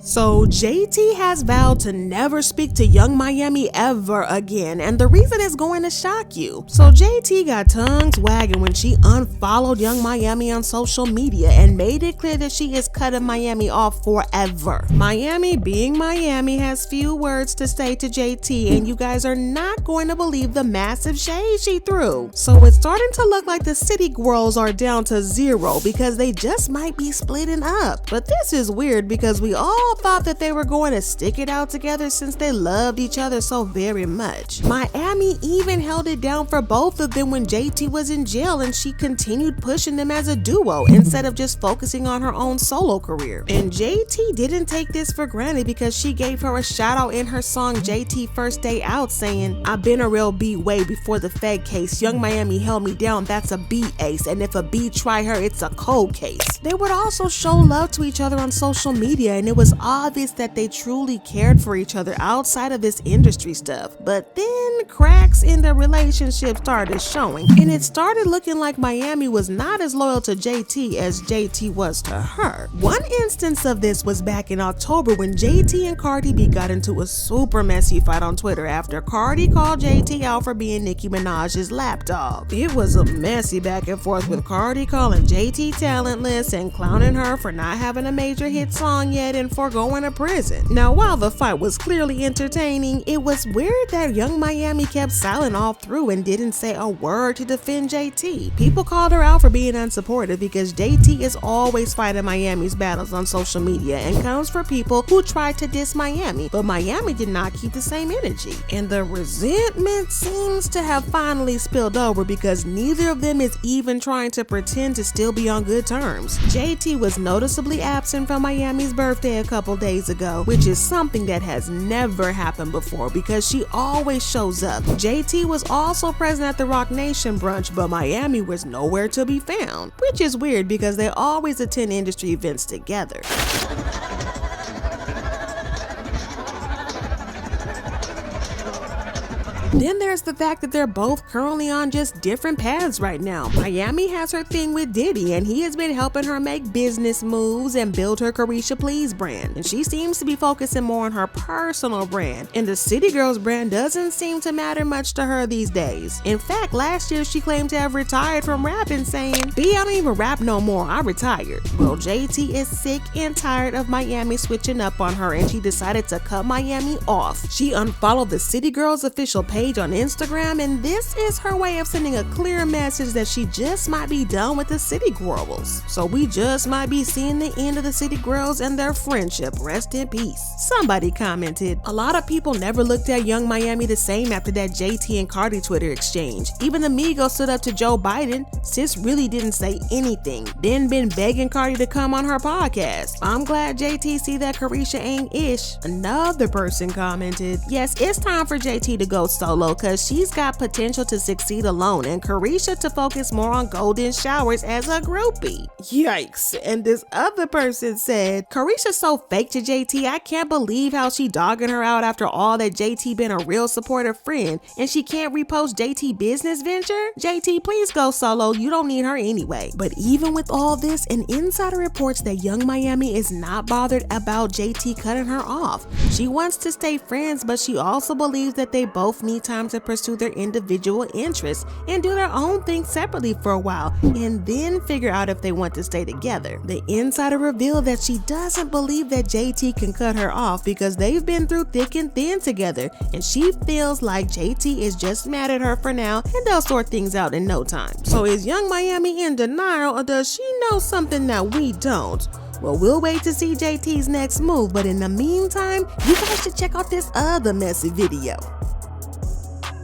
So JT has vowed to never speak to Yung Miami ever again, and the reason is going to shock you. So JT got tongues wagging when she unfollowed Yung Miami on social media and made it clear that she is cutting Miami off forever. Miami, being Miami, has few words to say to JT, and you guys are not going to believe the massive shade she threw. So it's starting to look like the City Girls are down to 0 because they just might be splitting up. But this is weird because we all thought that they were going to stick it out together since they loved each other so very much. Miami even held it down for both of them when JT was in jail, and she continued pushing them as a duo instead of just focusing on her own solo career. And JT didn't take this for granted because she gave her a shout out in her song JT First Day Out, saying, "I've been a real B way before the Fed case. Yung Miami held me down, that's a B ace, and if a B try her, it's a cold case." They would also show love to each other on social media, and it was obvious that they truly cared for each other outside of this industry stuff. But then cracks in their relationship started showing, and it started looking like Miami was not as loyal to JT as JT was to her. One instance of this was back in October when JT and Cardi B got into a super messy fight on Twitter after Cardi called JT out for being Nicki Minaj's lapdog. It was a messy back and forth with Cardi calling JT talentless and clowning her for not having a major hit song yet and for going to prison. Now, while the fight was clearly entertaining, it was weird that Yung Miami kept silent all through and didn't say a word to defend JT. People called her out for being unsupportive because JT is always fighting Miami's battles on social media and comes for people who try to diss Miami, but Miami did not keep the same energy. And the resentment seems to have finally spilled over because neither of them is even trying to pretend to still be on good terms. JT was noticeably absent from Miami's birthday a couple days ago, which is something that has never happened before because she always shows up. JT was also present at the Rock Nation brunch, but Miami was nowhere to be found, which is weird because they always attend industry events together. Then there's the fact that they're both currently on just different paths right now. Miami has her thing with Diddy, and he has been helping her make business moves and build her Caresha Please brand. And she seems to be focusing more on her personal brand. And the City Girls brand doesn't seem to matter much to her these days. In fact, last year she claimed to have retired from rapping, saying, "B, I don't even rap no more, I retired." Well, JT is sick and tired of Miami switching up on her, and she decided to cut Miami off. She unfollowed the City Girls official page on Instagram, and this is her way of sending a clear message that she just might be done with the City Girls. So we just might be seeing the end of the City Girls and their friendship. Rest in peace. Somebody commented, "A lot of people never looked at Yung Miami the same after that JT and Cardi Twitter exchange. Even the Migos stood up to Joe Biden. Sis really didn't say anything. Then been begging Cardi to come on her podcast. I'm glad JT see that Caresha ain't ish." Another person commented, "Yes, it's time for JT to go solo because she's got potential to succeed alone and Caresha to focus more on golden showers as a groupie." Yikes. And this other person said, "Caresha's so fake to JT, I can't believe how she dogging her out after all that JT been a real supportive friend and she can't repost JT business venture. JT, please go solo, you don't need her anyway." But even with all this, an insider reports that Yung Miami is not bothered about JT cutting her off. She wants to stay friends, but she also believes that they both need time to pursue their individual interests and do their own thing separately for a while and then figure out if they want to stay together. The insider revealed that she doesn't believe that JT can cut her off because they've been through thick and thin together, and she feels like JT is just mad at her for now and they'll sort things out in no time. So is Yung Miami in denial, or does she know something that we don't? Well, we'll wait to see JT's next move, but in the meantime, you guys should check out this other messy video.